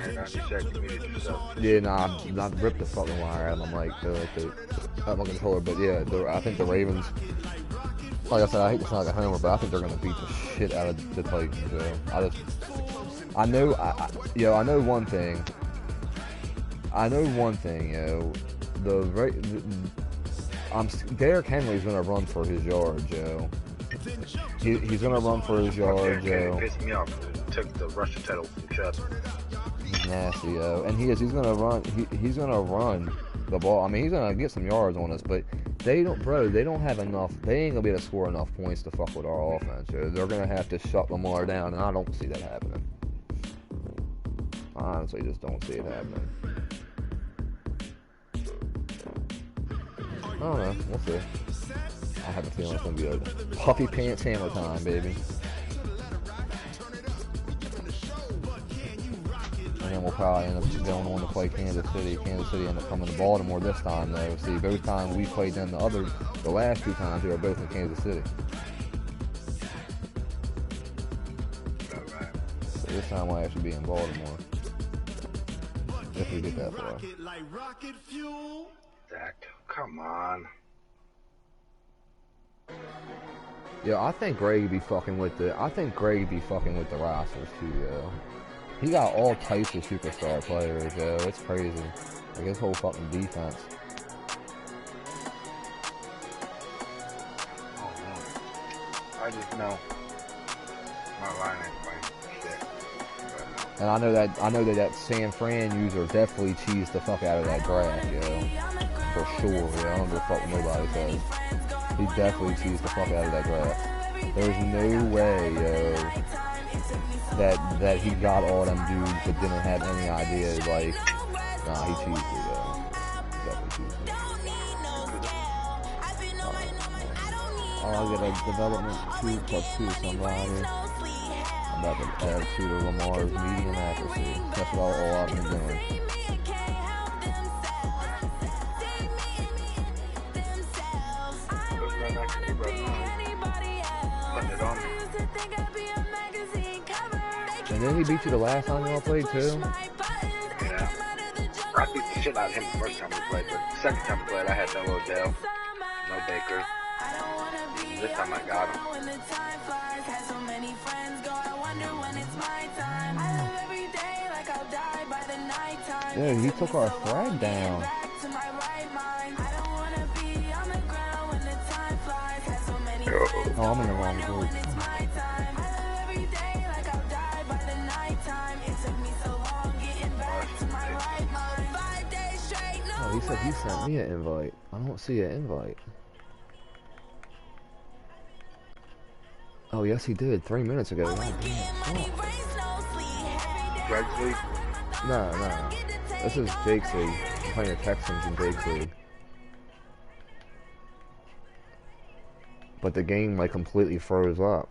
here now. You said you muted yourself. Yeah, nah, I ripped the fucking wire out of my mic, out my controller. But yeah, I think the Ravens. Like I said, I hate to sound like a homer, but I think they're gonna beat the shit out of the Titans. I know one thing. Derrick Henry's gonna run for his yards, yo. He's gonna run for his yards, yo. Pissed me off. Took the rushing title from Chubb. He's nasty, yo, and he's gonna run. He's gonna run the ball. I mean, he's gonna get some yards on us, but they don't have enough. They ain't gonna be able to score enough points to fuck with our offense. Yo. They're gonna have to shut Lamar down, and I don't see that happening. I honestly just don't see it happening. I don't know. We'll see. I have a feeling it's gonna be a puffy pants hammer time, baby. And then we'll probably end up going on to play Kansas City. Kansas City end up coming to Baltimore this time, though. See, both times we played them, the last two times, we were both in Kansas City. So this time we'll actually be in Baltimore. If we get that far. Zach, come on. Yo, I think Greg be fucking with the rosters too, yo. He got all types of superstar players, yo. It's crazy. Like his whole fucking defense. Oh man. I just know my line ain't playing shit. And I know that San Fran user definitely cheesed the fuck out of that draft, yo. For sure, yo. I don't give a fuck what nobody says. He definitely cheesed the fuck out of that draft. There's no way, yo, that he got all them dudes but didn't have any idea, like, nah, he cheesed it, yo. Definitely cheesed it. I'll get a development 2+2 somebody. I'm about to add 2 to Lamar's medium accuracy. That's all I've been doing. And then he beat you the last time y'all played too? Yeah. I beat the shit out of him the first time we played, but the second time we played I had no Odell, no Baker. This time I got him. Yeah, he took our flag down. Oh, I'm in the wrong group. Oh, he said he sent me an invite. I don't see an invite. Oh, yes, he did 3 minutes ago. God damn. Greg's league? No. This is Jake's league. I'm playing the Texans in Jake's league. But the game, like, completely froze up.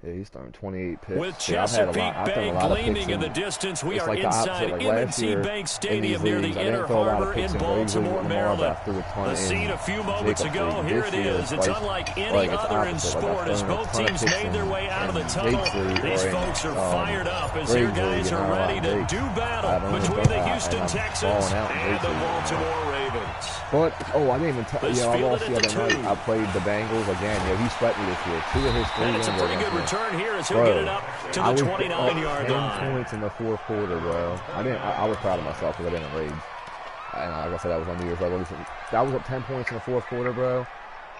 Yeah, he's throwing 28 picks. With Chesapeake Bay gleaming in the distance, we are inside M&T Bank Stadium near the Inner Harbor in Baltimore, Maryland. The scene a few moments ago, here it is. It's unlike any other in sport as both teams made their way out of the tunnel. These folks are fired up as their guys are ready to do battle between the Houston Texans and the Baltimore Ravens. But, I didn't even tell you, I lost the other night. I played the Bengals again. He swept me this year. 2 of his 3 and it's a pretty good return here as he'll get it up to the 29-yard line. 10 points in the fourth quarter, bro. I was proud of myself because I didn't rage. and like I said, that was on New Year's Revolution. That was up 10 points in the fourth quarter, bro.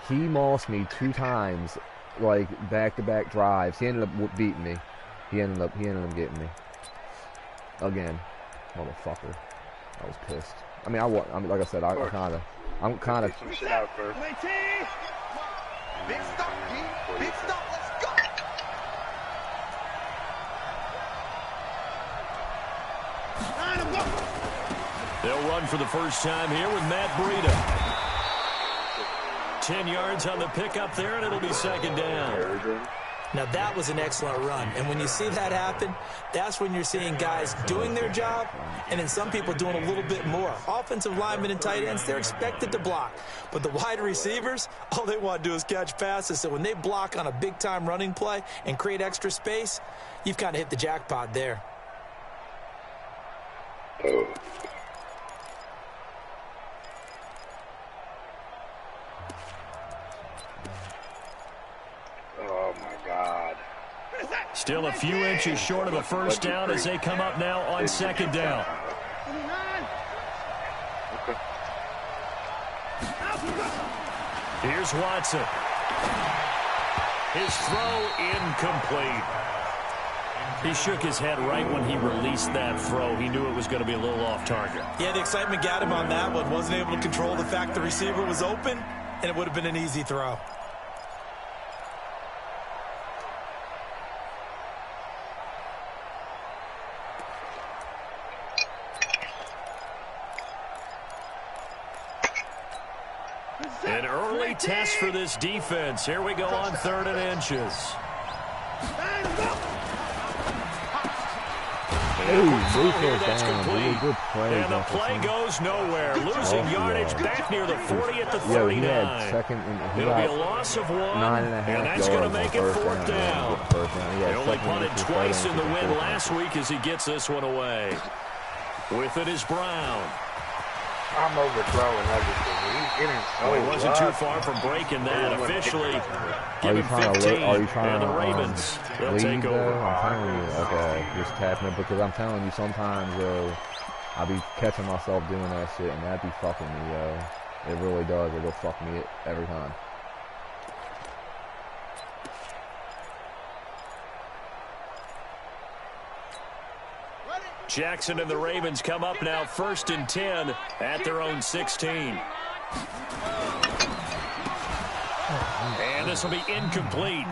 He mossed me 2 times, like back-to-back drives. He ended up beating me. He ended up getting me again, motherfucker. I was pissed. I mean, like I said, I'm kind of. Some shit out first. Big stop, D. Big stop. Let's go. They'll run for the first time here with Matt Breida. 10 yards on the pickup there, and it'll be second down. Now, that was an excellent run. And when you see that happen, that's when you're seeing guys doing their job and then some people doing a little bit more. Offensive linemen and tight ends, they're expected to block. But the wide receivers, all they want to do is catch passes. So when they block on a big-time running play and create extra space, you've kind of hit the jackpot there. Oh, my God. Still a few inches short of a first down as they come up now on second down. Here's Watson. His throw incomplete. He shook his head right when he released that throw. He knew it was going to be a little off target. Yeah, the excitement got him on that one. Wasn't able to control the fact the receiver was open, and it would have been an easy throw. An early test for this defense. Here we go on 3rd and inches. That's complete. And the play goes nowhere. Losing yardage back near the 40 at the 39. It'll be a loss of 1, and that's going to make it 4th down. He only punted twice in the win last week as he gets this one away. With it is Brown. I'm overthrowing everything. He's getting so he wasn't too far from breaking that. Officially, give him 15. And the Ravens, they'll take over. I'm telling you, okay, just tapping it because I'm telling you, sometimes, I'll be catching myself doing that shit, and that be fucking me, yo. It really does. It'll fuck me every time. Jackson and the Ravens come up now 1st and 10 at their own 16. And this will be incomplete.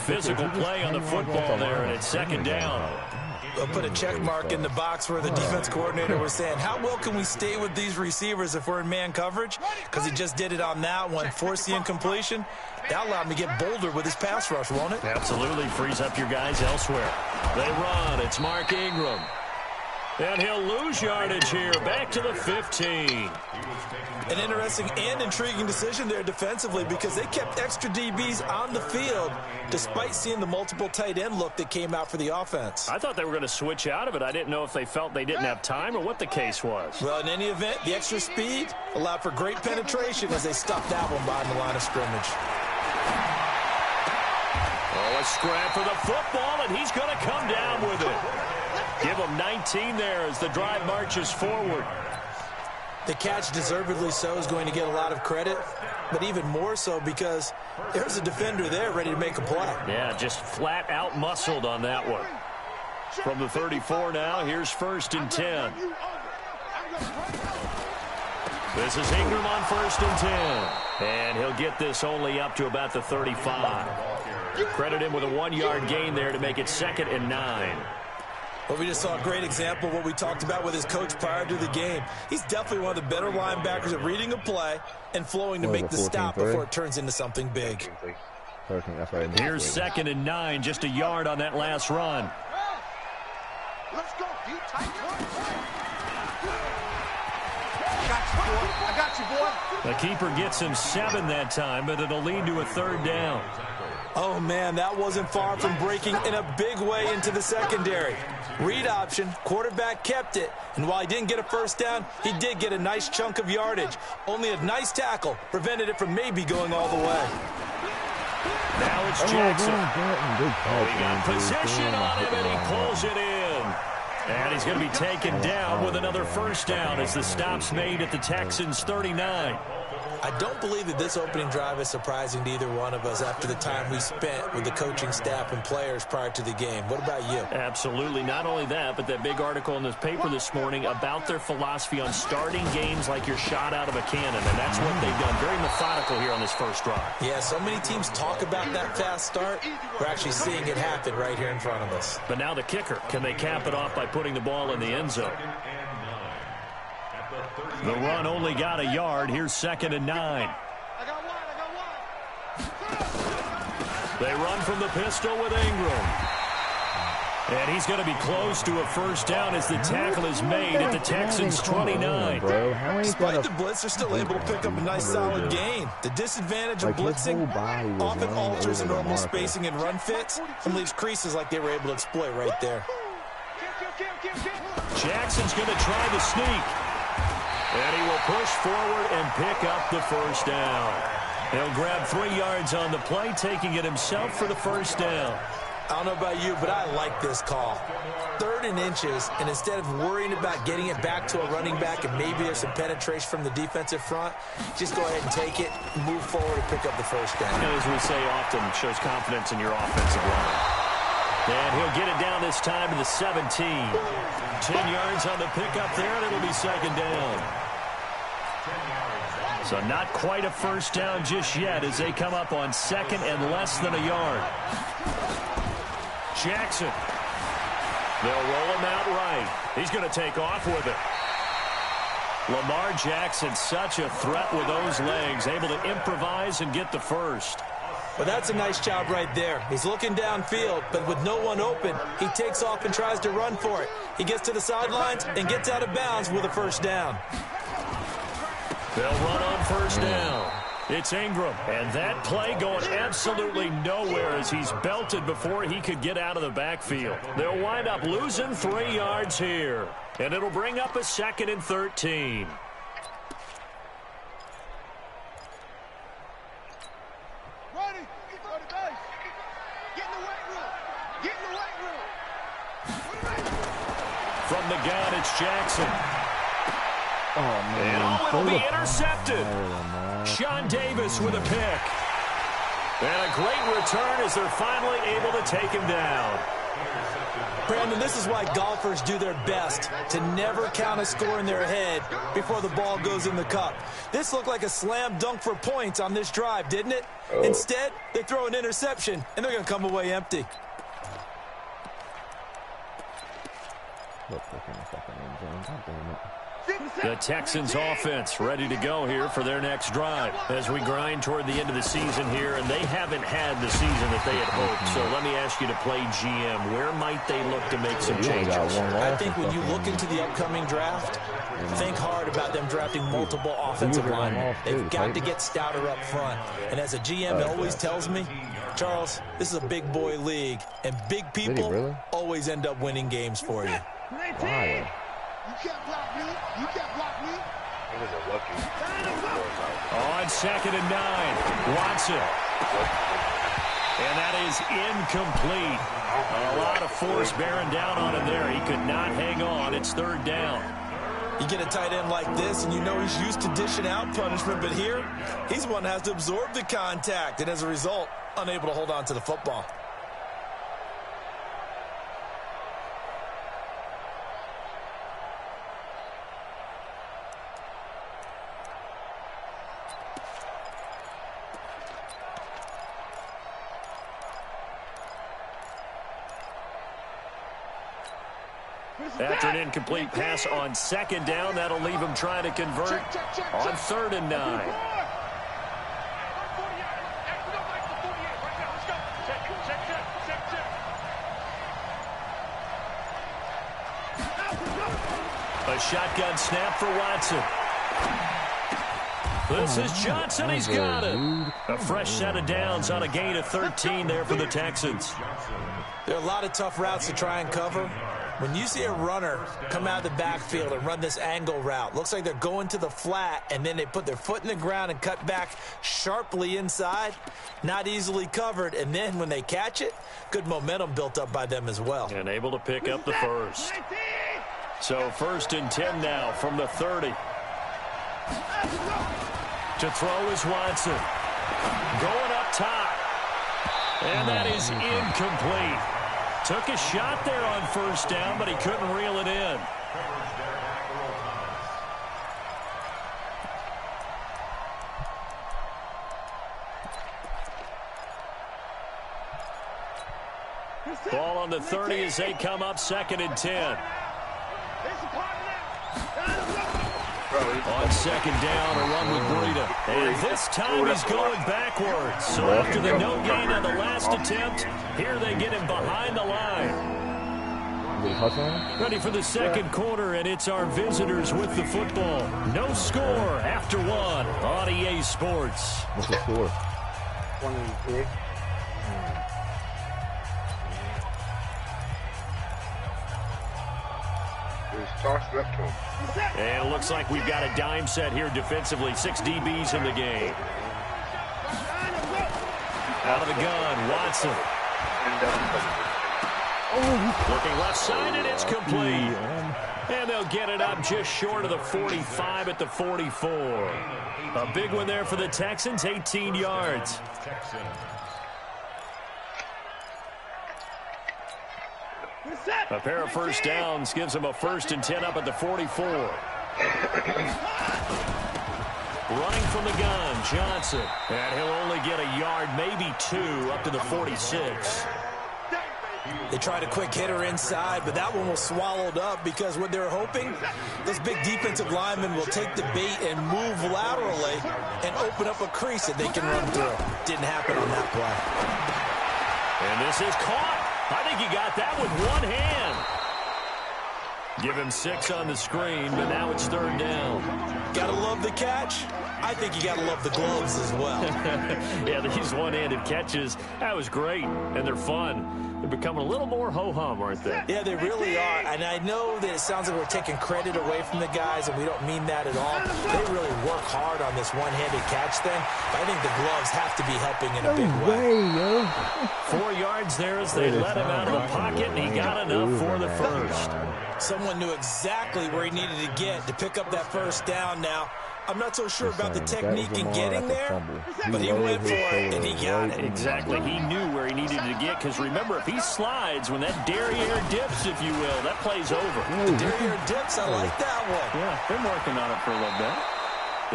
Physical play on the football there, and it's second down. We'll put a check mark in the box where the defense coordinator was saying, how well can we stay with these receivers if we're in man coverage? Because he just did it on that one, forced the incompletion. That allowed him to get bolder with his pass rush, won't it? Absolutely, frees up your guys elsewhere. They run. It's Mark Ingram. And he'll lose yardage here, back to the 15. An interesting and intriguing decision there defensively because they kept extra DBs on the field despite seeing the multiple tight end look that came out for the offense. I thought they were going to switch out of it. I didn't know if they felt they didn't have time or what the case was. Well, in any event, the extra speed allowed for great penetration as they stopped that one behind the line of scrimmage. Oh, a scrap for the football, and he's going to come down with it. Give him 19 there as the drive marches forward. The catch, deservedly so, is going to get a lot of credit, but even more so because there's a defender there ready to make a play. Yeah, just flat out muscled on that one. From the 34 now, here's 1st and 10. This is Ingram on 1st and 10. And he'll get this only up to about the 35. Credit him with a 1-yard gain there to make it 2nd and 9. Well, we just saw a great example of what we talked about with his coach prior to the game. He's definitely one of the better linebackers at reading a play and flowing to make the stop before it turns into something big. Here's 2nd and 9, just a yard on that last run. Let's go, deep, tight, I got you, boy. The keeper gets him 7 that time, but it'll lead to a 3rd down. Oh, man, that wasn't far from breaking in a big way into the secondary. Read option, quarterback kept it, and while he didn't get a first down, he did get a nice chunk of yardage. Only a nice tackle prevented it from maybe going all the way. Now it's Jackson. He got position on him, and he pulls it in. And he's going to be taken down with another first down as the stop's made at the Texans' 39. I don't believe that this opening drive is surprising to either one of us after the time we spent with the coaching staff and players prior to the game. What about you? Absolutely. Not only that, but that big article in this paper this morning about their philosophy on starting games like you're shot out of a cannon, and that's what they've done. Very methodical here on this first drive. Yeah, so many teams talk about that fast start. We're actually seeing it happen right here in front of us. But now the kicker. Can they cap it off by putting the ball in the end zone? The run only got a yard. Here's 2nd and 9. They run from the pistol with Ingram. And he's going to be close to a first down as the tackle is made at the Texans' 29. Despite the blitz, they're still able to pick up a nice solid gain. The disadvantage of blitzing often alters the normal spacing and run fits and leaves creases like they were able to exploit right there. Jackson's going to try the sneak. And he will push forward and pick up the first down. He'll grab 3 yards on the play, taking it himself for the first down. I don't know about you, but I like this call. 3rd and inches, and instead of worrying about getting it back to a running back and maybe there's some penetration from the defensive front, just go ahead and take it, move forward, and pick up the first down. As we say often, it shows confidence in your offensive line. And he'll get it down this time to the 17. 10 yards on the pickup there, and it'll be 2nd down. So not quite a first down just yet as they come up on 2nd and less than a yard. Jackson. They'll roll him out right. He's going to take off with it. Lamar Jackson, such a threat with those legs, able to improvise and get the first. Well, that's a nice job right there. He's looking downfield, but with no one open, he takes off and tries to run for it. He gets to the sidelines and gets out of bounds with a first down. They'll run on first down. It's Ingram, and that play going absolutely nowhere as he's belted before he could get out of the backfield. They'll wind up losing 3 yards here, and it'll bring up a 2nd and 13. From the gun, it's Jackson. Oh, man. And it'll be intercepted. Sean Davis with a pick. And a great return as they're finally able to take him down. Brandon, this is why golfers do their best to never count a score in their head before the ball goes in the cup. This looked like a slam dunk for points on this drive, didn't it? Oh. Instead, they throw an interception, and they're going to come away empty. The Texans offense ready to go here for their next drive as we grind toward the end of the season here, and they haven't had the season that they had hoped. So let me ask you to play GM. Where might they look to make some changes? I think when you look into the upcoming draft, think hard about them drafting multiple offensive linemen. They've got to get stouter up front. And as a GM always tells me, Charles, this is a big boy league, and big people always end up winning games for you. Why? You can't block me. You can't block me. It was a lucky. On 2nd and 9, Watson. And that is incomplete. A lot of force bearing down on him there. He could not hang on. It's 3rd down. You get a tight end like this, and you know he's used to dishing out punishment, but here, he's the one that has to absorb the contact, and as a result, unable to hold on to the football. After an incomplete pass on 2nd down, that'll leave him trying to convert on 3rd and 9. A shotgun snap for Watson. This is Johnson. He's got it. A fresh set of downs on a gain of 13 there for the Texans. There are a lot of tough routes to try and cover. When you see a runner come out of the backfield and run this angle route, looks like they're going to the flat, and then they put their foot in the ground and cut back sharply inside, not easily covered, and then when they catch it, good momentum built up by them as well. And able to pick up the first. So 1st and 10 now from the 30. To throw is Watson. Going up top. And that is incomplete. Took a shot there on 1st down, but he couldn't reel it in. Ball on the 30 as they come up 2nd and 10. On 2nd down, a run with Breida. And this time he's going backwards. So after the no gain on the last attempt, here they get him behind the line. Ready for the 2nd quarter, and it's our visitors with the football. No score after 1 on EA Sports. What's the score? 26. And it looks like we've got a dime set here defensively. 6 DBs in the game. Out of the gun, Watson. Looking left side, and it's complete. And they'll get it up just short of the 45 at the 44. A big one there for the Texans, 18 yards. A pair of 1st downs gives them a 1st and 10 up at the 44. Running from the gun, Johnson. And he'll only get a yard, maybe 2, up to the 46. They tried a quick hitter inside, but that one was swallowed up because what they're hoping, those big defensive linemen will take the bait and move laterally and open up a crease that they can run through. Didn't happen on that play. And this is caught. I think he got that with one hand. Give him 6 on the screen, but now it's 3rd down. Gotta love the catch. I think you gotta love the gloves as well. Yeah, these one-handed catches, that was great, and they're fun. They're becoming a little more ho-hum, aren't they? Yeah, they really are. And I know that it sounds like we're taking credit away from the guys, and we don't mean that at all. They really work hard on this one-handed catch thing. But I think the gloves have to be helping in a big way. 4 yards there as they let him out of the pocket, and he got enough for the 1st. Someone knew exactly where he needed to get to pick up that 1st down now. I'm not so sure about the technique in getting there, but he went for it, and he got it. Exactly. He knew where he needed to get, because remember, if he slides, when that derriere dips, if you will, that play's over. The derriere dips, I like that one. Yeah, been working on it for a little bit.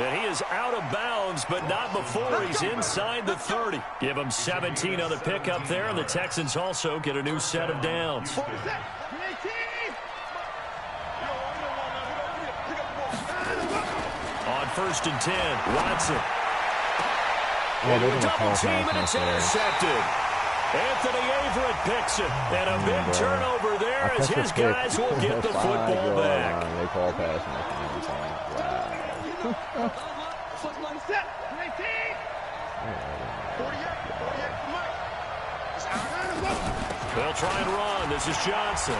And he is out of bounds, but not before he's inside the 30. Give him 17 on the pickup there, and the Texans also get a new set of downs. On 1st and 10, Watson. Double team, and it's intercepted. Anthony Averett picks it. And a big turnover there as his guys will get the football back. They call passing. They'll try and run. This is Johnson.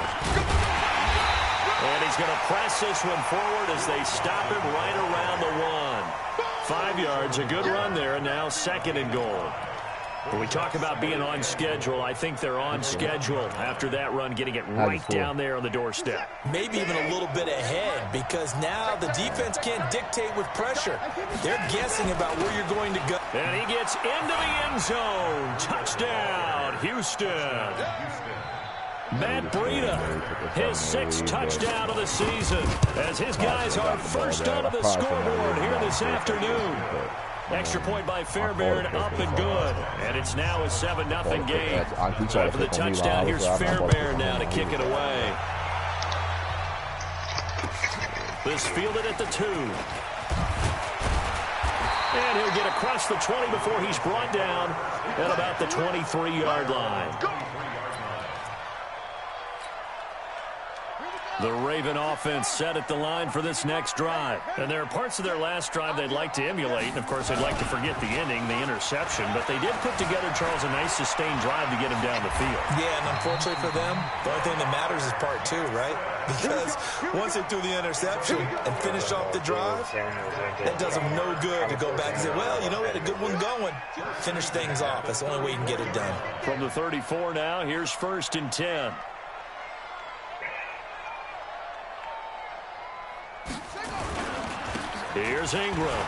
And he's going to press this one forward as they stop him right around the 1. 5 yards, a good run there, and now 2nd and goal. When we talk about being on schedule, I think they're on schedule after that run, getting it right down there on the doorstep. Maybe even a little bit ahead, because now the defense can't dictate with pressure. They're guessing about where you're going to go. And he gets into the end zone. Touchdown, Houston. Matt Breida, his 6th touchdown of the season, as his guys are first onto the scoreboard here this afternoon. Extra point by Fairbairn, up and good. And it's now a 7-0 game. Time for the touchdown. Here's Fairbairn now to kick it away. This fielded at the 2. And he'll get across the 20 before he's brought down at about the 23-yard line. The Raven offense set at the line for this next drive. And there are parts of their last drive they'd like to emulate. And, of course, they'd like to forget the inning, the interception. But they did put together, Charles, a nice sustained drive to get him down the field. Yeah, and unfortunately for them, the only thing that matters is part two, right? Because once they threw the interception and finished off the drive, that does them no good to go back and say, well, you know, we had a good one going. Finish things off. That's the only way you can get it done. From the 34 now, here's 1st and 10. Here's Ingram.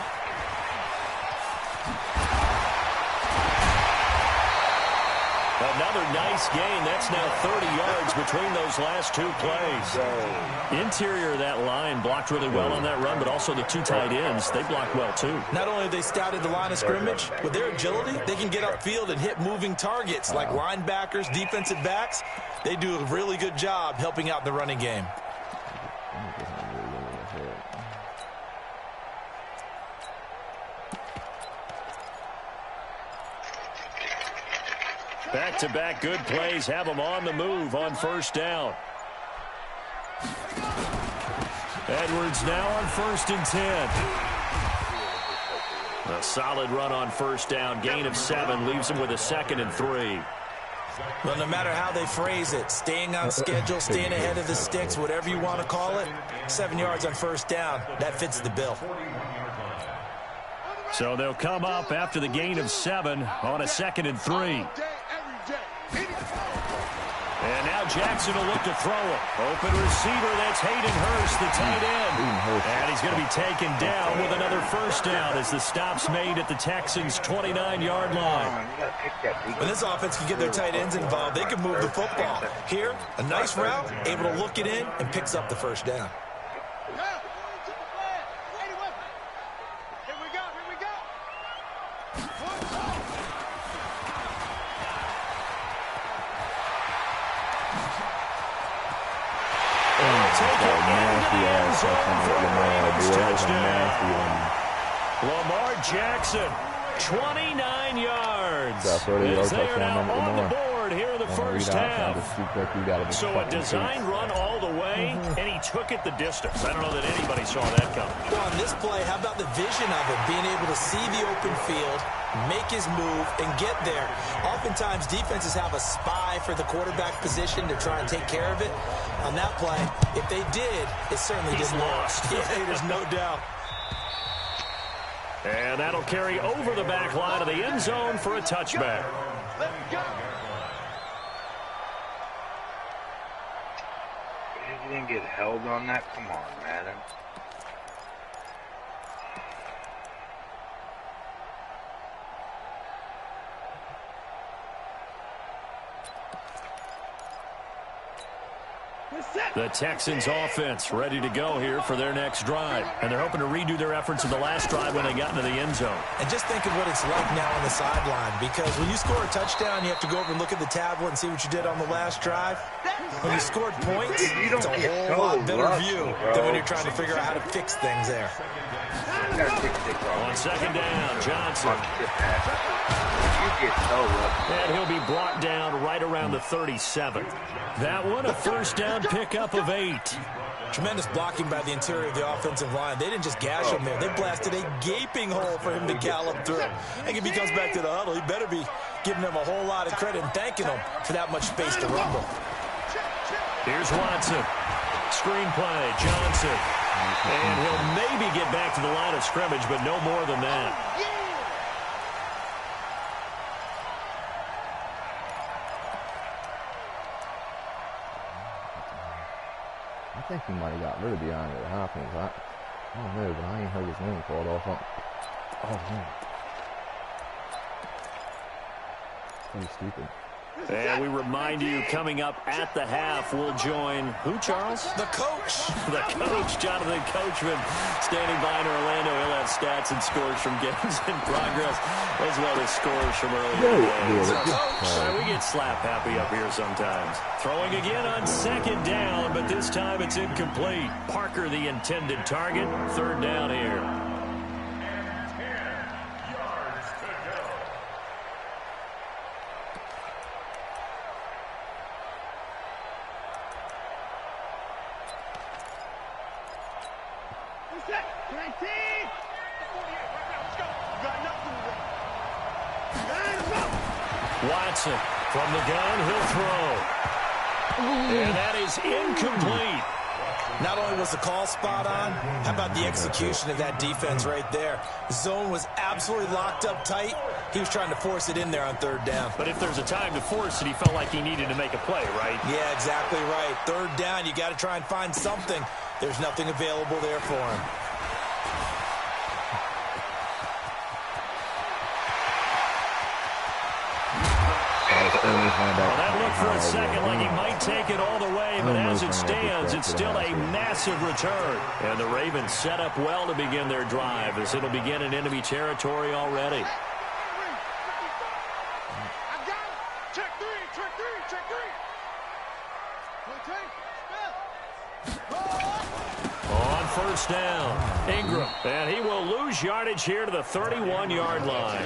Another nice gain. That's now 30 yards between those last two plays. Interior of that line blocked really well on that run, but also the two tight ends, they blocked well too. Not only have they scouted the line of scrimmage, with their agility, they can get upfield and hit moving targets like linebackers, defensive backs. They do a really good job helping out the running game. Back-to-back good plays have them on the move on 1st down. Edwards now on 1st and 10. A solid run on 1st down. Gain of 7 leaves him with a 2nd and 3. Well, no matter how they phrase it, staying on schedule, staying ahead of the sticks, whatever you want to call it, 7 yards on 1st down, that fits the bill. So they'll come up after the gain of 7 on a 2nd and 3. And now Jackson will look to throw it. Open receiver, that's Hayden Hurst, the tight end. And he's going to be taken down with another 1st down as the stop's made at the Texans' 29-yard line. When this offense can get their tight ends involved, they can move the football. Here, a nice route, able to look it in, and picks up the 1st down. Lamar Jackson, 29 yards. As they are now on the board here in the first half. So a design run all the way, and he took it the distance. I don't know that anybody saw that coming. Well, on this play, how about the vision of it? Being able to see the open field, make his move, and get there. Oftentimes, defenses have a spy for the quarterback position to try and take care of it. On that play, if they did, it certainly didn't lost. Yeah, there's no doubt. And that'll carry over the back line of the end zone for a touchback. You didn't get held on that? Come on, Madden. The Texans offense ready to go here for their next drive. And they're hoping to redo their efforts of the last drive when they got into the end zone. And just think of what it's like now on the sideline. Because when you score a touchdown, you have to go over and look at the tablet and see what you did on the last drive. When you scored points, it's a whole lot better view than when you're trying to figure out how to fix things there. On 2nd down, Johnson. And he'll be brought down right around the 37. That one, a 1st down pickup of 8. Tremendous blocking by the interior of the offensive line. They didn't just gash him there. They blasted a gaping hole for him to gallop through. I think if he comes back to the huddle, he better be giving them a whole lot of credit and thanking them for that much space to rumble. Here's Watson. Screen play, Johnson. And he'll maybe get back to the line of scrimmage, but no more than that. I think he might have got rid of DeAndre Hopkins. I don't know, but I ain't heard his name called off. Oh, man. Pretty stupid. And we remind you, coming up at the half, we'll join who, Charles? The coach. The coach, Jonathan Coachman, standing by in Orlando. He'll have stats and scores from games in progress, as well as scores from earlier days. We get slap happy up here sometimes. Throwing again on 2nd down, but this time it's incomplete. Parker, the intended target. 3rd down here. Watson from the gun, he'll throw. And that is incomplete. Not only was the call spot on, how about the execution of that defense right there? The zone was absolutely locked up tight. He was trying to force it in there on third down. But if there's a time to force it, he felt like he needed to make a play, right? Yeah, exactly right. Third down, you got to try and find something. There's nothing available there for him. Well, that looked for a second like he might take it all the way, but as it stands, it's still a massive return. And the Ravens set up well to begin their drive as it'll begin in enemy territory already. On first down, Ingram, and he will lose yardage here to the 31-yard line.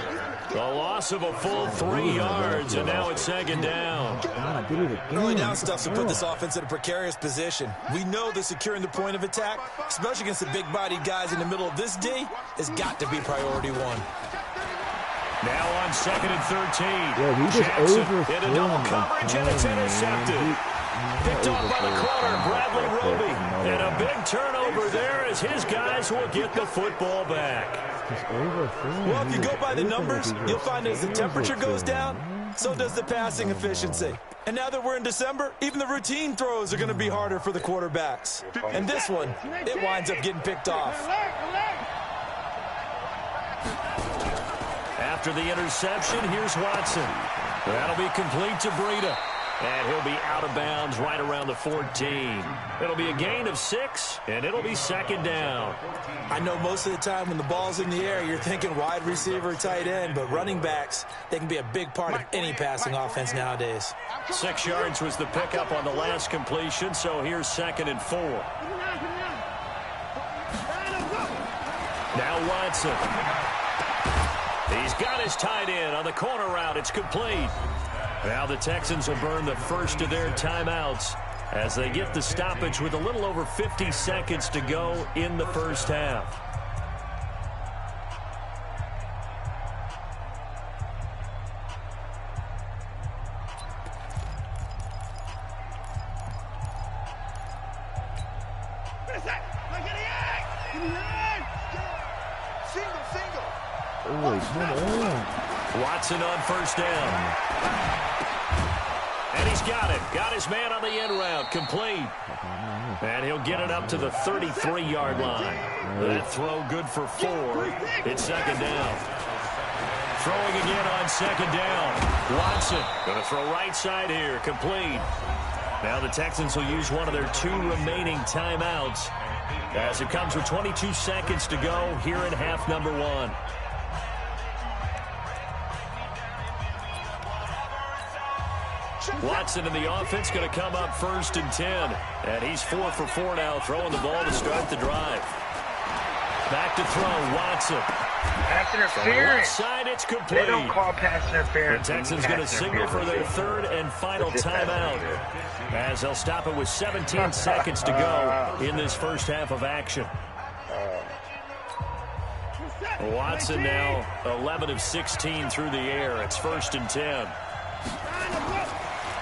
The loss of a full 3 yards, and now it's second down. Early down stuff to put this offense in a precarious position. We know that securing the point of attack, especially against the big-bodied guys in the middle of this D, has got to be priority one. Now on 2nd and 13. Yeah, he just Jackson into double coverage, and it's intercepted. Picked off by the corner, Bradley Roby. And a big turnover there as his guys will get the football back. Well, if you go by the numbers, you'll find as the temperature goes down, so does the passing efficiency. And now that we're in December, even the routine throws are going to be harder for the quarterbacks. And this one, it winds up getting picked off. After the interception, here's Watson. That'll be complete to Breida. And he'll be out of bounds right around the 14. It'll be a gain of 6, and it'll be second down. I know most of the time when the ball's in the air, you're thinking wide receiver, tight end, but running backs, they can be a big part of any passing offense nowadays. 6 yards was the pickup on the last completion, so here's 2nd and 4. Now Watson. He's got his tight end on the corner route. It's complete. Now the Texans will burn the first of their timeouts as they get the stoppage with a little over 50 seconds to go in the first half. Watson on first down. And he's got it. Got his man on the end route. Complete. And he'll get it up to the 33-yard line. That throw good for 4. It's second down. Throwing again on second down. Watson going to throw right side here. Complete. Now the Texans will use one of their 2 remaining timeouts as it comes with 22 seconds to go here in half number 1. Watson in the offense going to come up 1st and 10. And he's 4 for 4 now, throwing the ball to start the drive. Back to throw, Watson. Pass interference. Left side, it's complete. They don't call pass interference. The Texans going to signal for their 3rd and final timeout as they'll stop it with 17 seconds to go in this first half of action. Watson now 11 of 16 through the air. It's 1st and 10.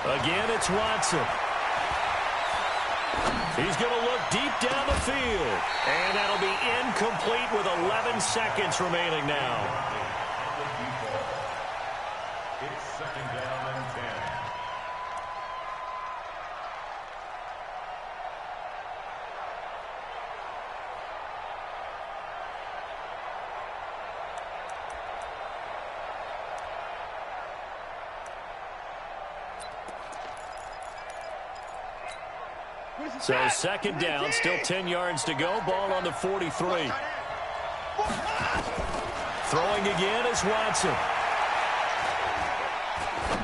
Again, it's Watson. He's going to look deep down the field. And that'll be incomplete with 11 seconds remaining now. It's second down and 10. So second down, still 10 yards to go. Ball on the 43. Throwing again is Watson.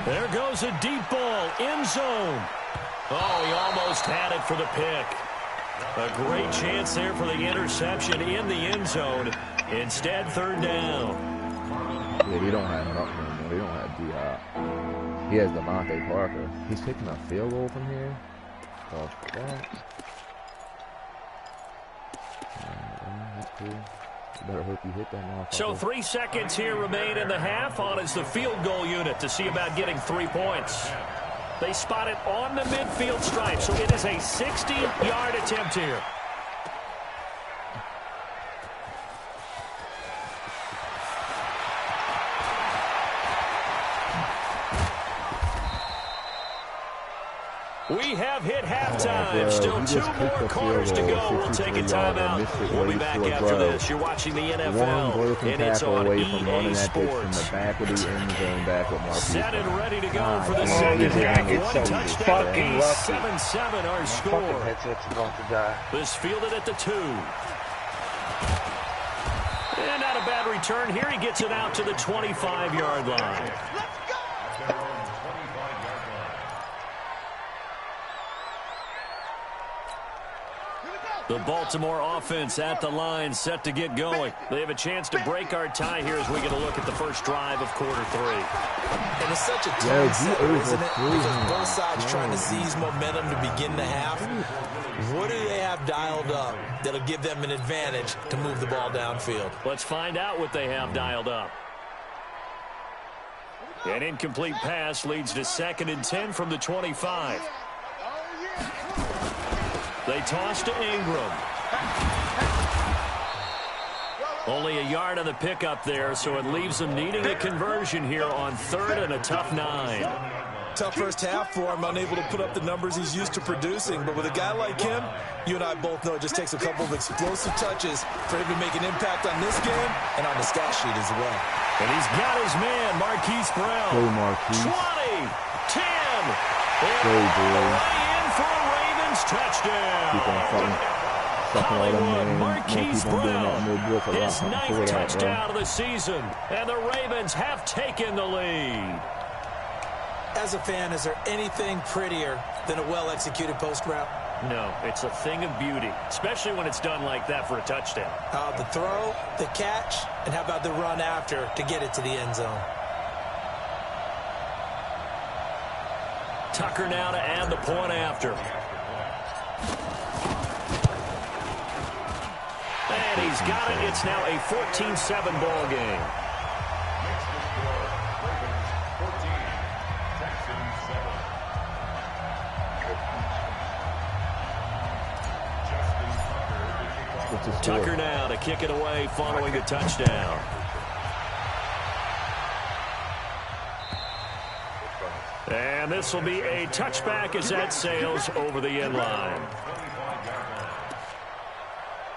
There goes a deep ball, end zone. Oh, he almost had it for the pick. A great chance there for the interception in the end zone. Instead, 3rd down. Yeah, we don't have nothing anymore. We don't have D-Hop. He has Devontae Parker. He's kicking a field goal from here. Fuck that. That's cool. Better hope you hit that motherfucker. So 3 seconds here remain in the half. On is the field goal unit to see about getting 3 points. They spot it on the midfield stripe, so it is a 60-yard attempt here. We have hit halftime. Still 2 more quarters to go. We'll take a timeout. We'll be back after this. You're watching the NFL, and it's on EA Sports. Set and ready to go for the second half. 1 touchdown, 7-7 our score. This fielded at the 2. And not a bad return here. He gets it out to the 25-yard line. The Baltimore offense at the line, set to get going. They have a chance to break our tie here as we get a look at the first drive of quarter 3. And it's such a tone setter, isn't it? Because both sides trying to seize momentum to begin the half. What do they have dialed up that'll give them an advantage to move the ball downfield? Let's find out what they have dialed up. An incomplete pass leads to 2nd and 10 from the 25. They toss to Ingram. Only a yard on the pickup there, so it leaves them needing a conversion here on 3rd and a tough 9. Tough first half for him, unable to put up the numbers he's used to producing. But with a guy like him, you and I both know it just takes a couple of explosive touches for him to make an impact on this game and on the stat sheet as well. And he's got his man, Marquise Brown. Go, Marquise. 20, 10. Go, boy. For a Ravens touchdown. Keep on fucking all them, man. Marquise Brown, his 9th touchdown of the season, and the Ravens have taken the lead. As a fan, is there anything prettier than a well-executed post route? No, it's a thing of beauty, especially when it's done like that for a touchdown. The throw, the catch, and how about the run after to get it to the end zone? Tucker now to add the point after. And he's got it. It's now a 14-7 ball game. Tucker now to kick it away following the touchdown. And this will be a touchback as that sails over the end line.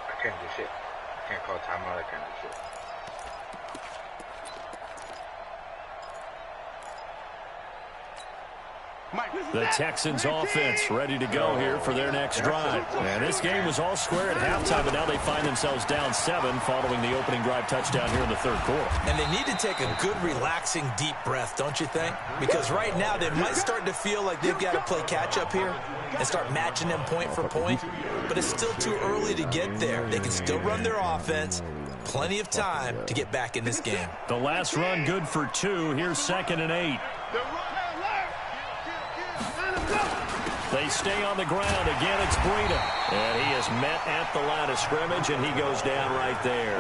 I can't do shit. I can't call timeout. I can't do shit. The Texans offense ready to go here for their next drive. And this game was all square at halftime, but now they find themselves down 7 following the opening drive touchdown here in the 3rd quarter. And they need to take a good, relaxing, deep breath, don't you think? Because right now they might start to feel like they've got to play catch-up here and start matching them point for point. But it's still too early to get there. They can still run their offense. Plenty of time to get back in this game. The last run good for 2. Here's 2nd and 8. They stay on the ground. Again, it's Breida. And he is met at the line of scrimmage, and he goes down right there.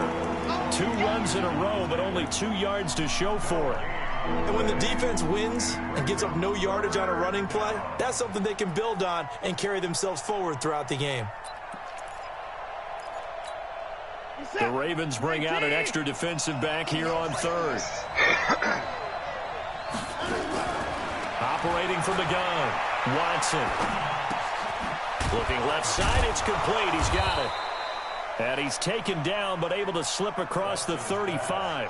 2 runs in a row, but only 2 yards to show for it. And when the defense wins and gives up no yardage on a running play, that's something they can build on and carry themselves forward throughout the game. The Ravens bring out an extra defensive back here on 3rd. Operating from the gun, Watson. Looking left side, it's complete. He's got it. And he's taken down, but able to slip across the 35.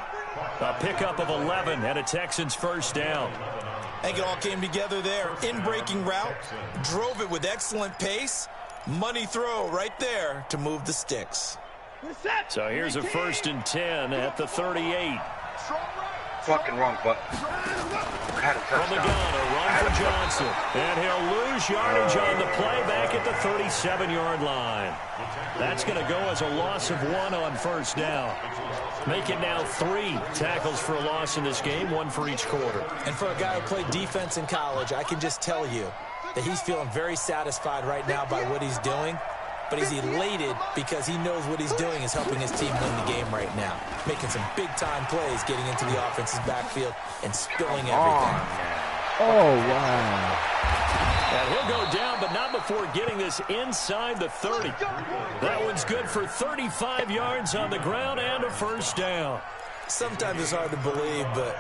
A pickup of 11 and a Texans first down. I think it all came together there. In-breaking route, drove it with excellent pace. Money throw right there to move the sticks. So here's a 1st and 10 at the 38. Fucking wrong button. From the gun, a run for Johnson. And he'll lose yardage on the play back at the 37-yard line. That's going to go as a loss of 1 on first down. Make it now 3 tackles for a loss in this game, 1 for each quarter. And for a guy who played defense in college, I can just tell you that he's feeling very satisfied right now by what he's doing. but he's elated because he knows what he's doing is helping his team win the game right now. Making some big-time plays, getting into the offense's backfield, and spilling everything. Oh, wow. And he'll go down, but not before getting this inside the 30. That one's good for 35 yards on the ground and a first down. Sometimes it's hard to believe, but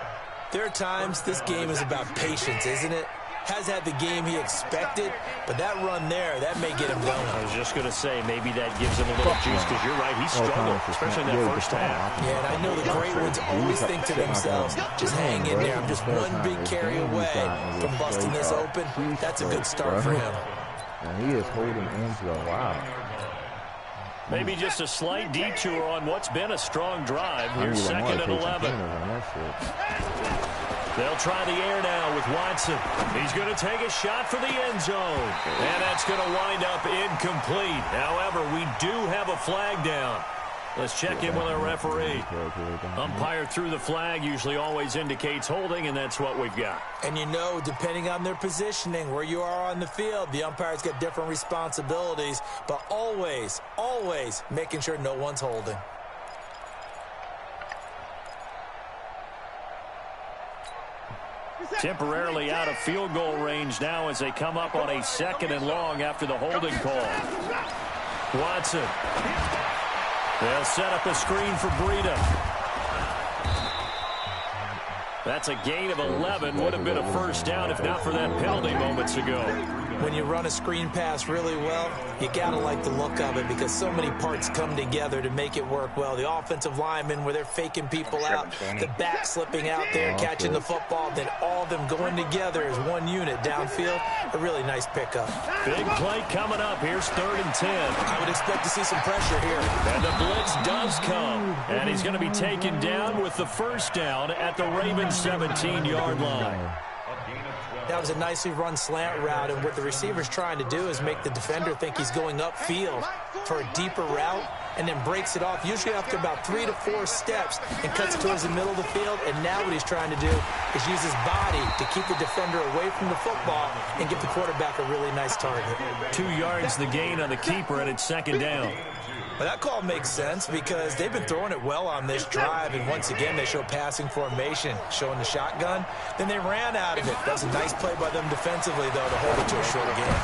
there are times this game is about patience, isn't it? Has had the game he expected, but that run there, that may get him going. I was just going to say, maybe that gives him a little juice, because you're right, he struggled, especially in that first half. Yeah, and I know the great ones always think to themselves, just hang in there. I'm just one big carry away from busting this open. That's a good start for him. And he is holding into a wow. Maybe just a slight detour on what's been a strong drive. Here's second and 11. They'll try the air now with Watson. He's going to take a shot for the end zone. And that's going to wind up incomplete. However, we do have a flag down. Let's check in with our referee. Umpire threw the flag, usually always indicates holding, and that's what we've got. And you know, depending on their positioning, where you are on the field, the umpire's got different responsibilities, but always, always making sure no one's holding. Temporarily out of field goal range now as they come up on a second and long after the holding call. Watson. They'll set up a screen for Breida. That's a gain of 11. Would have been a first down if not for that penalty moments ago. When you run a screen pass really well, you got to like the look of it because so many parts come together to make it work well. The offensive linemen where they're faking people out, the back slipping out there, catching the football, then all of them going together as one unit downfield. A really nice pickup. Big play coming up. Here's 3rd and 10. I would expect to see some pressure here. And the blitz does come. And he's going to be taken down with the first down at the Ravens 17-yard line. That was a nicely run slant route, and what the receiver's trying to do is make the defender think he's going upfield for a deeper route and then breaks it off, usually after about 3 to 4 steps, and cuts towards the middle of the field. And now what he's trying to do is use his body to keep the defender away from the football and give the quarterback a really nice target. 2 yards the gain on the keeper, and it's second down. But that call makes sense because they've been throwing it well on this drive, and once again they show passing formation, showing the shotgun. Then they ran out of it. That was a nice play by them defensively, though, to hold it to a short game.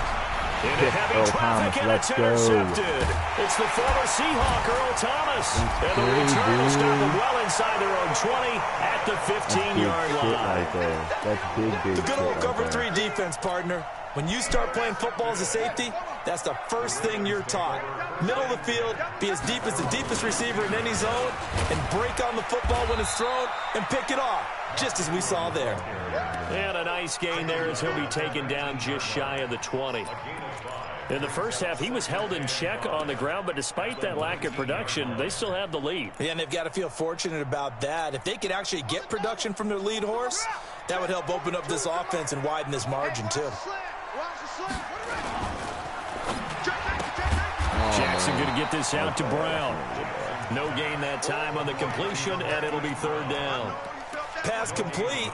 Into heavy traffic, and it's intercepted. It's the former Seahawk, Earl Thomas. And the return will stop them well inside their own 20 at the 15-yard line. Right there. That's big The good old cover right 3 defense, partner. When you start playing football as a safety, that's the first thing you're taught. Middle of the field, be as deep as the deepest receiver in any zone, and break on the football when it's thrown and pick it off, just as we saw there. And a nice gain there as he'll be taken down just shy of the 20. In the first half, he was held in check on the ground, but despite that lack of production, they still have the lead. Yeah, and they've got to feel fortunate about that. If they could actually get production from their lead horse, that would help open up this offense and widen this margin, too. Jackson going to get this out to Brown. No gain that time on the completion, and it'll be 3rd down. Pass complete,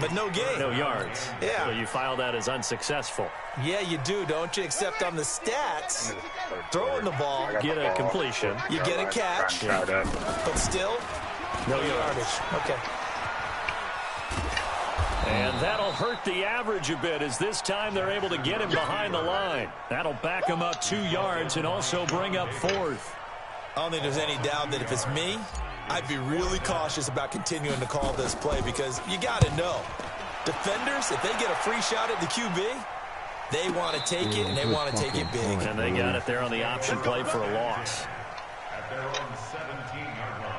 but no gain. No yards. Yeah. So you file that as unsuccessful. Yeah, you do, don't you? Except on the stats, throwing the ball, Get a completion. you get a catch, but still, no yardage. Okay. And that'll hurt the average a bit as this time they're able to get him behind the line. That'll back him up 2 yards and also bring up 4th. I don't think there's any doubt that if it's me, I'd be really cautious about continuing to call this play because you got to know, defenders, if they get a free shot at the QB, they want to take it, and they want to take it big. And they got it there on the option play for a loss. At their own 17-yard line.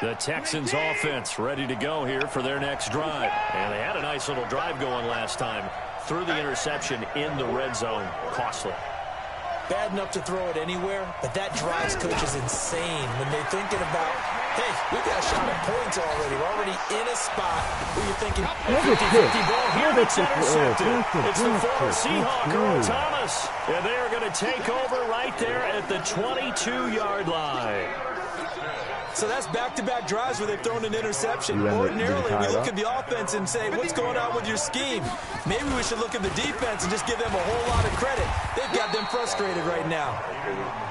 The Texans offense ready to go here for their next drive. And they had a nice little drive going last time. Threw the interception in the red zone. Costly. Bad enough to throw it anywhere, but that drives coaches insane when they're thinking about, hey, we've got a shot at points already. We're already in a spot where you're thinking, 50-50 ball here that's intercepted. It's the former Seahawk, Earl Thomas. And they are going to take over right there at the 22-yard line. So that's back-to-back drives where they've thrown an interception. Ordinarily, we look at the offense and say, what's going on with your scheme? Maybe we should look at the defense and just give them a whole lot of credit. They've got them frustrated right now.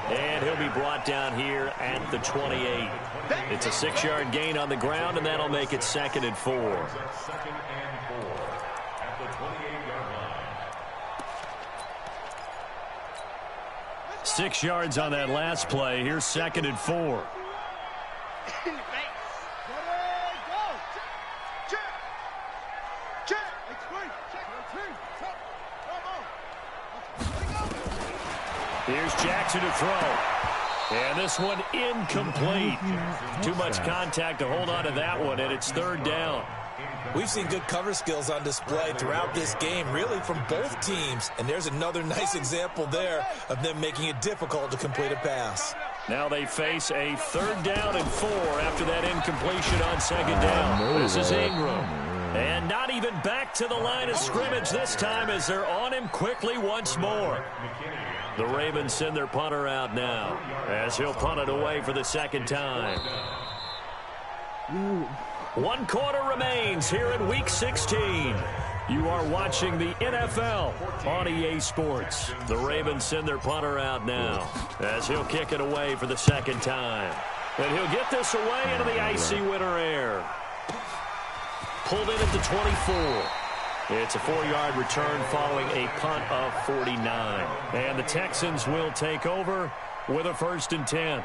And he'll be brought down here at the 28. It's a 6-yard gain on the ground, and that'll make it 2nd and 4. 2nd and 4 at the 28-yard line. 6 yards on that last play. Here's 2nd and 4. Here's Jackson to throw. And this one incomplete. Too much contact to hold on to that one, and it's 3rd down. We've seen good cover skills on display throughout this game, really from both teams. And there's another nice example there of them making it difficult to complete a pass. Now they face a 3rd down and 4 after that incompletion on 2nd down. This is Ingram. And not even back to the line of scrimmage this time as they're on him quickly once more. The Ravens send their punter out now as he'll punt it away for the 2nd time. 1 quarter remains here in Week 16. You are watching the NFL on EA Sports. The Ravens send their punter out now as he'll kick it away for the 2nd time. And he'll get this away into the icy winter air. Pulled in at the 24. It's a 4-yard return following a punt of 49. And the Texans will take over with a 1st and 10.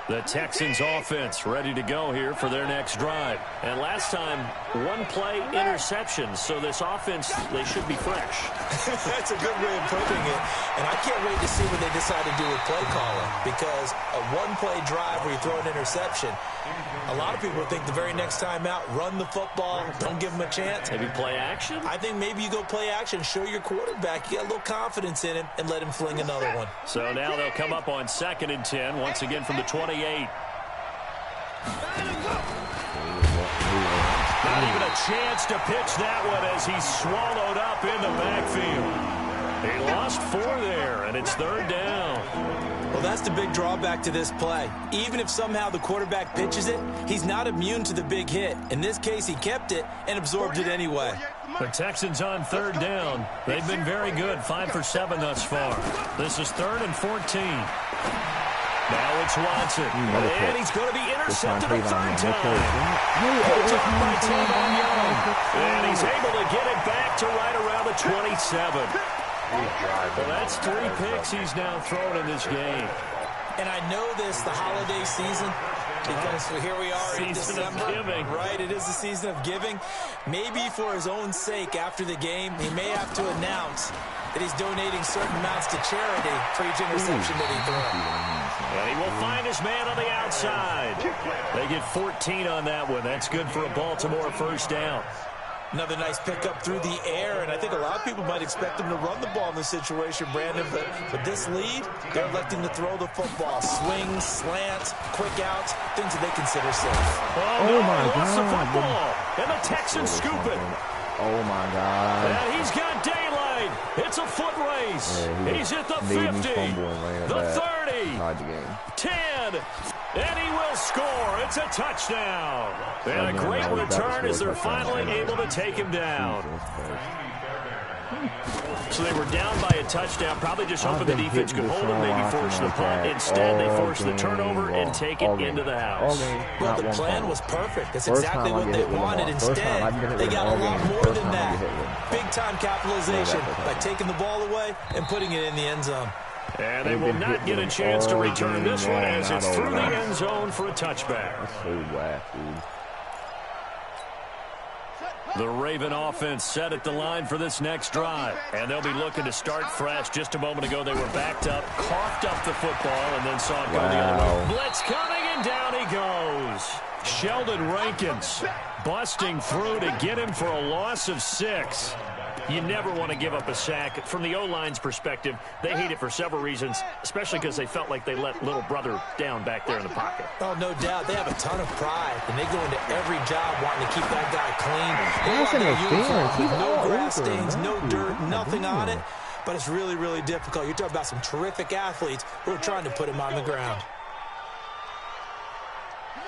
The Texans offense ready to go here for their next drive. And last time, 1-play interception. So this offense, they should be fresh. That's a good way of putting it. And I can't wait to see what they decide to do with play calling. Because a 1-play drive where you throw an interception, a lot of people think the very next time out, run the football, don't give them a chance. Maybe play action? I think maybe you go play action, show your quarterback, you got a little confidence in him, and let him fling another one. So now they'll come up on 2nd and 10, once again from the 28. Not even a chance to pitch that one as he's swallowed up in the backfield. He lost 4 there, and it's 3rd down. Well, that's the big drawback to this play. Even if somehow the quarterback pitches it, he's not immune to the big hit. In this case, he kept it and absorbed it anyway. The Texans on 3rd down. They've been very good, 5 for 7 thus far. This is 3rd and 14. Now it's Watson. And he's going to be intercepted a 3rd time. Picked up by T.Y. Young. And he's able to get it back to right around the 27. Well, that's 3 picks he's now thrown in this game. And I know this, the holiday season, because here we are in December. Right, it is the season of giving. Maybe for his own sake after the game, he may have to announce that he's donating certain amounts to charity for each interception that he throws. And he will find his man on the outside. They get 14 on that one. That's good for a Baltimore 1st down. Another nice pickup through the air, and I think a lot of people might expect him to run the ball in this situation, Brandon, but with this lead, they're electing to throw the football. Swings, slants, quick outs, things that they consider safe. Oh my God. The football, and the Texans scoop it. Oh, my God. And he's got daylight. It's a foot race. Yeah, he's at the 50, the 30, 10, and he will score. It's a touchdown. And a great return as they're finally able to take him down. So they were down by a touchdown, probably just hoping the defense could hold them, maybe force the punt. Instead, they forced the turnover and take it into the house. Well, the plan was perfect. That's exactly what they wanted. Instead, they got a lot more than that. Big-time capitalization by taking the ball away and putting it in the end zone. And they will not get a chance to return this one as it's through the end zone for a touchback. That's so whack, dude. The Raven offense set at the line for this next drive. And they'll be looking to start fresh. Just a moment ago, they were backed up, coughed up the football, and then saw it go the other way. Blitz coming, and down he goes. Sheldon Rankins busting through to get him for a loss of 6. You never want to give up a sack. From the O-line's perspective, they hate it for several reasons, especially because they felt like they let little brother down back there in the pocket. Oh, no doubt. They have a ton of pride, and they go into every job wanting to keep that guy clean. They want their uniform with no grass stains, no dirt, nothing on it. but it's really, really difficult. You're talking about some terrific athletes who are trying to put him on the ground.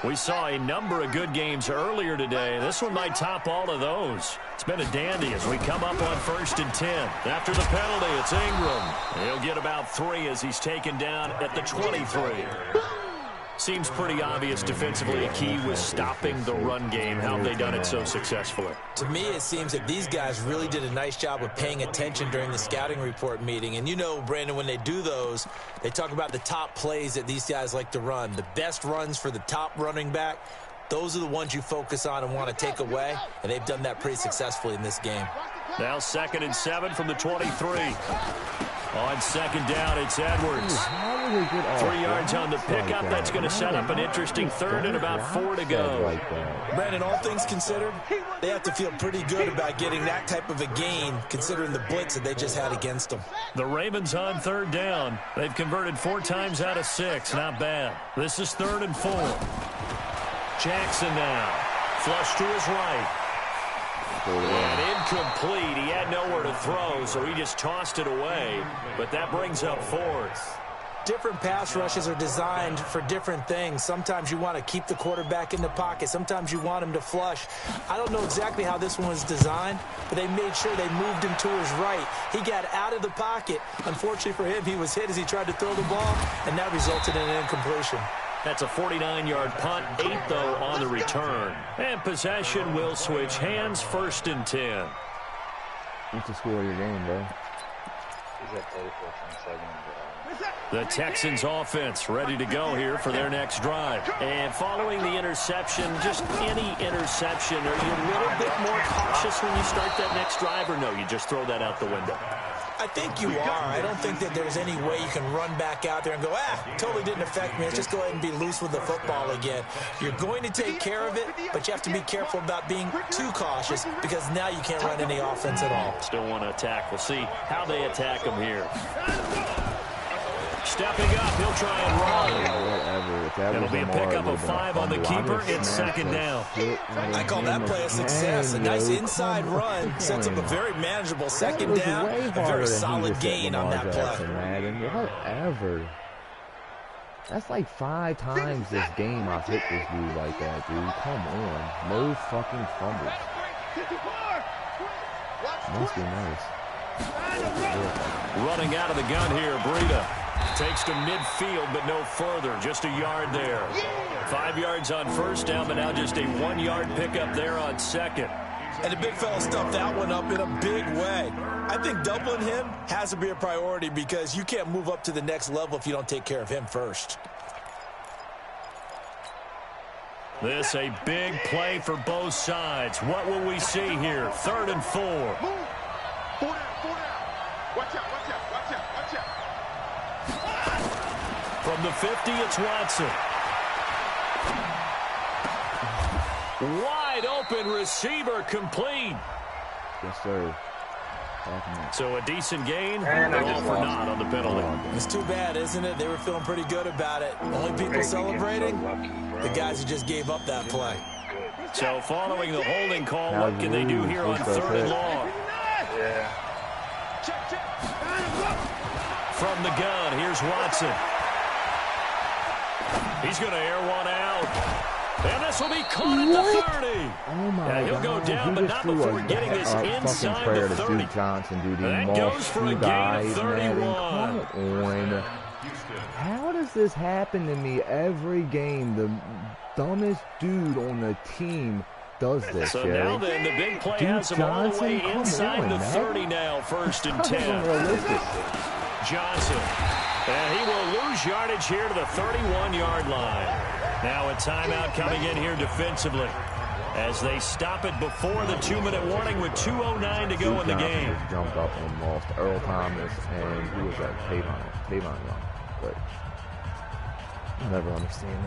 We saw a number of good games earlier today. This one might top all of those. It's been a dandy as we come up on 1st and 10. After the penalty, it's Ingram. He'll get about 3 as he's taken down at the 23. Seems pretty obvious defensively. A key was stopping the run game. How have they done it so successfully? To me, it seems that these guys really did a nice job of paying attention during the scouting report meeting. And you know, Brandon, when they do those, they talk about the top plays that these guys like to run. The best runs for the top running back, those are the ones you focus on and want to take away. And they've done that pretty successfully in this game. Now 2nd and 7 from the 23. On 2nd down, it's Edwards. 3 yards on the pickup. That's going to set up an interesting 3rd and about 4 to go. Brandon, all things considered, they have to feel pretty good about getting that type of a gain, considering the blitz that they just had against them. The Ravens on 3rd down. They've converted 4 times out of 6. Not bad. This is 3rd and 4. Jackson now. Flush to his right. And incomplete. He had nowhere to throw, so he just tossed it away. But that brings up 4th. Different pass rushes are designed for different things. Sometimes you want to keep the quarterback in the pocket. Sometimes you want him to flush. I don't know exactly how this one was designed, but they made sure they moved him to his right. He got out of the pocket. Unfortunately for him, he was hit as he tried to throw the ball, and that resulted in an incompletion. That's a 49-yard punt, 8, though, on the return. And possession will switch hands, 1st and 10. What's the score of your game, bro? The Texans offense ready to go here for their next drive. And following the interception, just any interception, are you a little bit more cautious when you start that next drive, or no, you just throw that out the window? I think you are. I don't think that there's any way you can run back out there and go, totally didn't affect me. Let's just go ahead and be loose with the football again. You're going to take care of it, but you have to be careful about being too cautious because now you can't run any offense at all. Still want to attack. We'll see how they attack him here. Stepping up, he'll try and run. It'll be a pickup of 5 on the keeper. It's 2nd down. I call that play a success. A nice inside run sets up a very manageable 2nd down. A very solid gain on that play. Whatever. That's like 5 times this game I've hit this dude like that, dude. Come on. No fucking fumbles. Must be nice. Running out of the gun here, Breida. Takes to midfield, but no further. Just a yard there. 5 yards on 1st down, but now just a 1-yard pickup there on 2nd. And the big fella stuffed that one up in a big way. I think doubling him has to be a priority because you can't move up to the next level if you don't take care of him first. This a big play for both sides. What will we see here? 3rd and 4. Watch out, watch out, watch out, watch out. From the 50, it's Watson. Wide open receiver, complete. Yes, sir. So a decent gain, but all for naught on the penalty. It's too bad, isn't it? They were feeling pretty good about it. Only people celebrating, the guys who just gave up that play. So following the holding call, what can they do here on 3rd and long? From the gun, here's Watson. He's going to air one out. And this will be caught at the 30. Oh my he'll go down, but not before getting this inside the 30. Duke Johnson, dude. That goes for a gain of 31. Come on. How does this happen to me every game? The dumbest dude on the team does this, So now then, the big play has him all the way inside the 30 now, 1st and 10. Johnson. And he will lose yardage here to the 31-yard line. Now a timeout coming in here defensively as they stop it before the 2-minute warning with 2:09 to go in the game. Jumped up and lost Earl Thomas and who was that? Tavon Young. But I'll never understand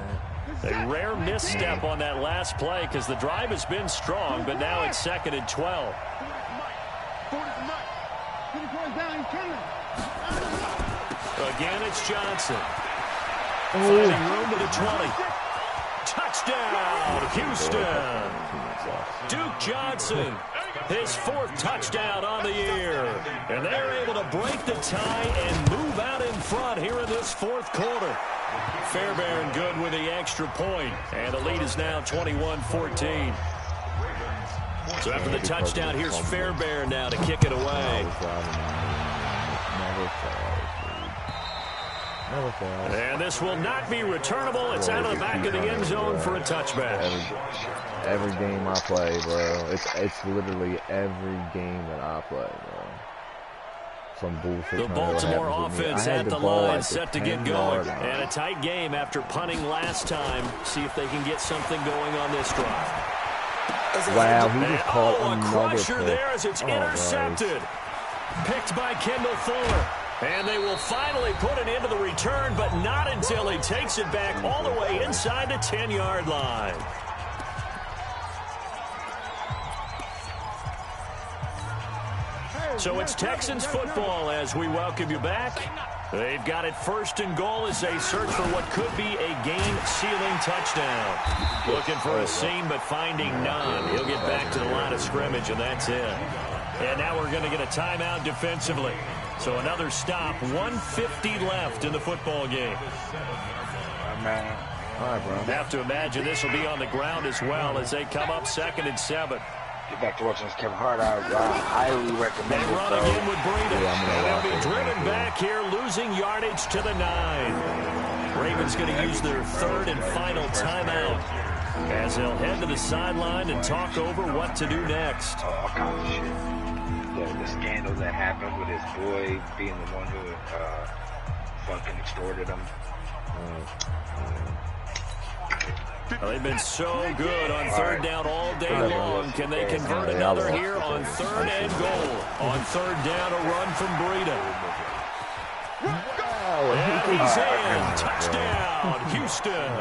that. A rare misstep on that last play because the drive has been strong, but now it's 2nd and 12. Again, it's Johnson. Finding room to the 20. Touchdown, Houston. Duke Johnson His 4th touchdown on the year. And they're able to break the tie and move out in front here in this 4th quarter. Fairbairn good with the extra point. And the lead is now 21-14. So after the touchdown, here's Fairbairn now to kick it away. And this will not be returnable. It's out of the back of the end zone for a touchback. Every game I play, bro. It's literally every game that I play, bro. Some bullshit. The Baltimore offense at the line set to get going. And a tight game after punting last time. See if they can get something going on this drive. Wow, he just caught a crusher there as it's intercepted. Picked by Kendall Fuller. And they will finally put it into the return, but not until he takes it back all the way inside the 10-yard line. So it's Texans football as we welcome you back. They've got it 1st and goal as they search for what could be a game-sealing touchdown. Looking for a seam, but finding none. He'll get back to the line of scrimmage, and that's it. And now we're going to get a timeout defensively. So another stop, 1:50 left in the football game. All right, bro. Have to imagine this will be on the ground as well as they come up 2nd and 7. Get back to watching this Kevin Hart. I highly recommend They it. run again with Breida. And they'll be driven back here, losing yardage to the 9. Ravens going to use their 3rd and final timeout as they'll head to the sideline and talk over what to do next. All kinds of shit. The scandal that happened with his boy being the one who fucking extorted him. They've been so good on 3rd down all day long. Can they convert another here on 3rd and goal? On 3rd down, a run from Breida. And he's in. Touchdown, Houston.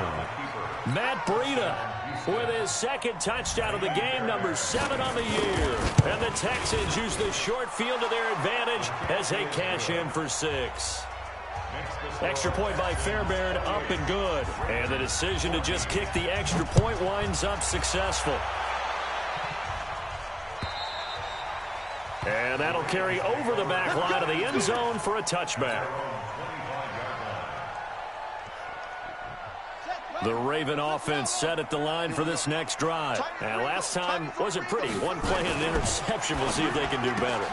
Matt Breida with his 2nd touchdown of the game, number 7 on the year. And the Texans use the short field to their advantage as they cash in for 6. Extra point by Fairbairn, up and good. And the decision to just kick the extra point winds up successful. And that'll carry over the back line of the end zone for a touchback. The Raven offense set at the line for this next drive. And last time wasn't pretty. 1 play and an interception. We'll see if they can do better.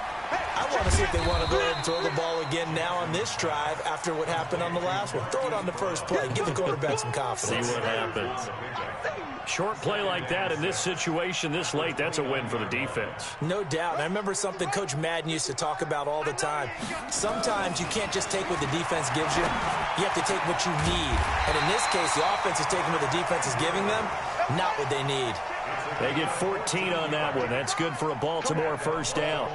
I want to see if they want to go ahead and throw the ball again now on this drive after what happened on the last one. Throw it on the first play. Give the quarterback some confidence. See what happens. Short play like that in this situation this late, that's a win for the defense. No doubt. I remember something Coach Madden used to talk about all the time. Sometimes you can't just take what the defense gives you. You have to take what you need. And in this case, the offense is taking what the defense is giving them, not what they need. They get 14 on that one. That's good for a Baltimore 1st down.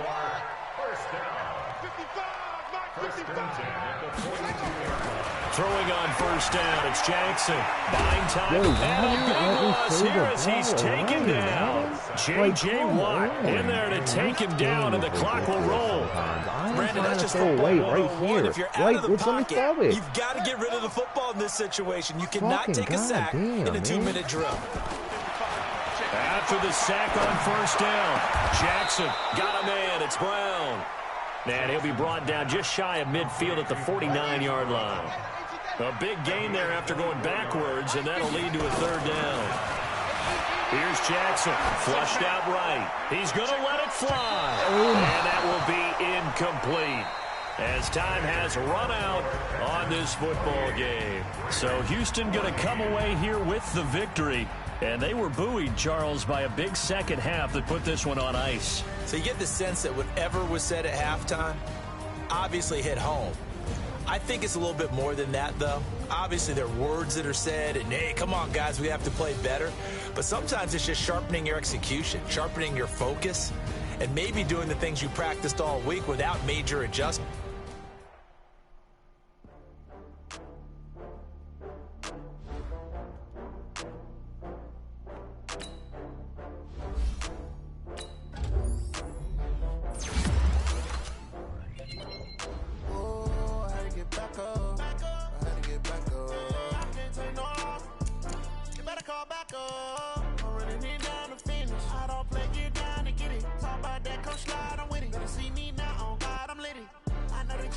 Throwing on 1st down, it's Jackson. Buying time. Here as he's taken down. J.J. Watt in there to take him down, and the clock will roll. Brandon, that's just football 101. If you're out of the pocket, you've got to get rid of the football in this situation. You cannot take a sack in a 2-minute drill. After the sack on 1st down, Jackson got a man. It's Brown. And he'll be brought down just shy of midfield at the 49-yard line. A big gain there after going backwards, and that'll lead to a 3rd down. Here's Jackson, flushed out right. He's going to let it fly. And that will be incomplete as time has run out on this football game. So Houston going to come away here with the victory. And they were buoyed, Charles, by a big second half that put this one on ice. So you get the sense that whatever was said at halftime obviously hit home. I think it's a little bit more than that, though. Obviously, there are words that are said, and, hey, come on, guys, we have to play better. But sometimes it's just sharpening your execution, sharpening your focus, and maybe doing the things you practiced all week without major adjustment.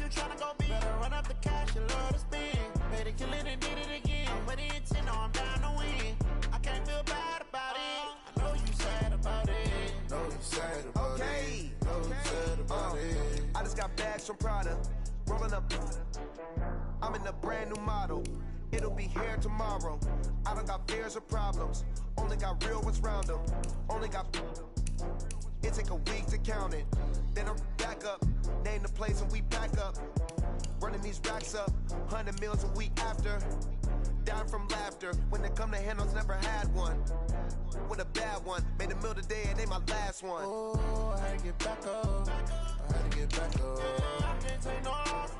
you tryna go be. Better run up the cash, you love to spend. Better kill it and did it again. But the intent, no, I'm down to win. I can't feel bad about it. I know you sad about it. Know you sad about it. Know you sad about it. I just got bags from Prada. Rolling up. I'm in a brand new model. It'll be here tomorrow. I don't got fears or problems. Only got real ones round them. Only got. It take a week to count it. Then I'm back up. Name the place and we back up. Running these racks up. 100 meals a week after. Down from laughter. When it come to handles, never had one. With a bad one. Made a meal today and ain't my last one. Oh, I had to get back up. I had to get back up. I can't take no off.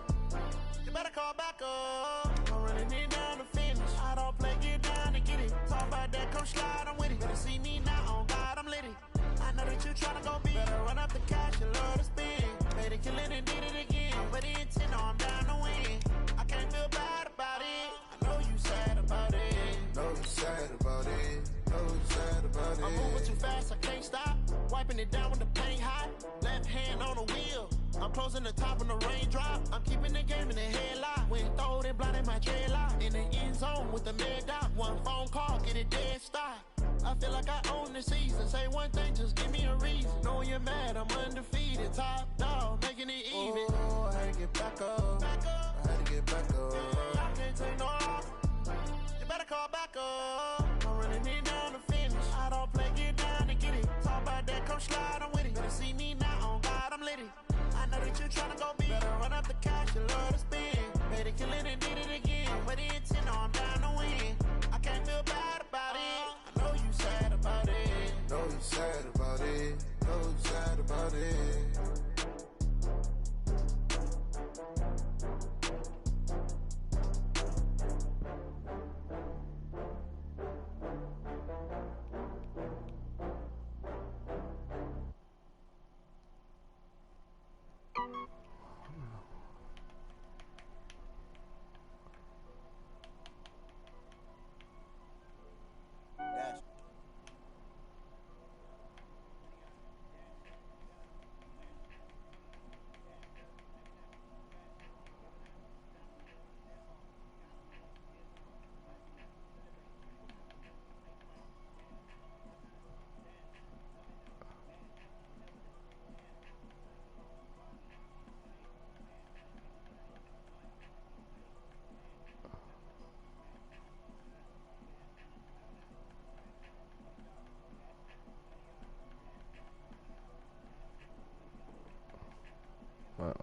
You better call back up. I'm running it down to finish. I don't play, get down to get it. Talk about that, come slide, I'm with it. Better see me now, on God, I'm lit it. I know that you tryna go be. Better run up the cash, you love to spend. Better kill it and did it again. But the intent, no, I'm down to win. I can't feel bad about it. I know you sad about it. Know you sad about it. Know you sad about it. I'm moving too fast, I can't stop. Wiping it down with the paint hot. Left hand on the wheel. I'm closing the top when the raindrop. I'm keeping the game in the headlock. When throwed and blinded my dreadlock. In the end zone with the mad dot. One phone call, get it dead stop. I feel like I own the season. Say one thing, just give me a reason. Knowing you're mad, I'm undefeated. Top dog, making it even. Oh, I had to get back up. Back up. I had to get back up. I can't take no off. You better call back up. I'm running it down to finish. I don't play, get down to get it. Talk about that, come slide, I'm with it. Better see me now, on God, I'm lit it. I know that you tryna go be. Better run up the cash, you love to spend. Better kill it and did it again. But the intent, no, I'm down to win. I can't feel bad about it. I know you sad about it. Know you sad about it. Know you sad about it.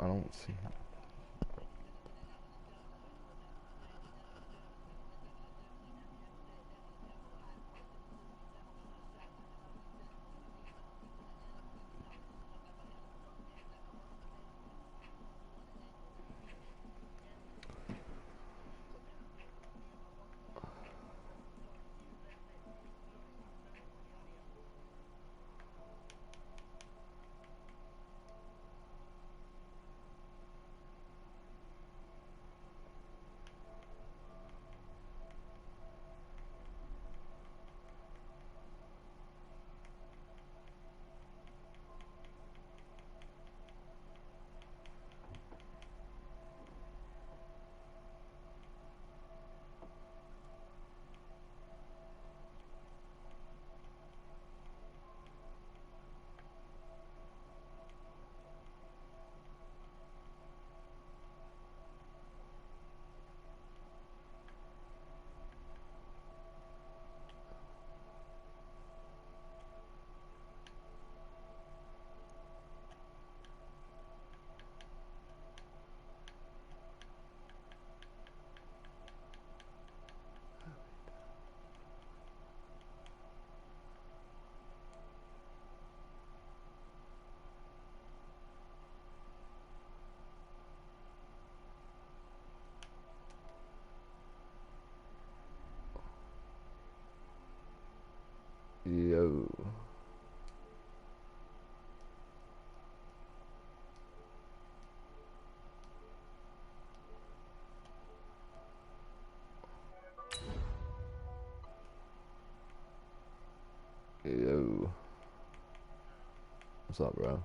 I don't see. Yo. Yo. What's up, bro?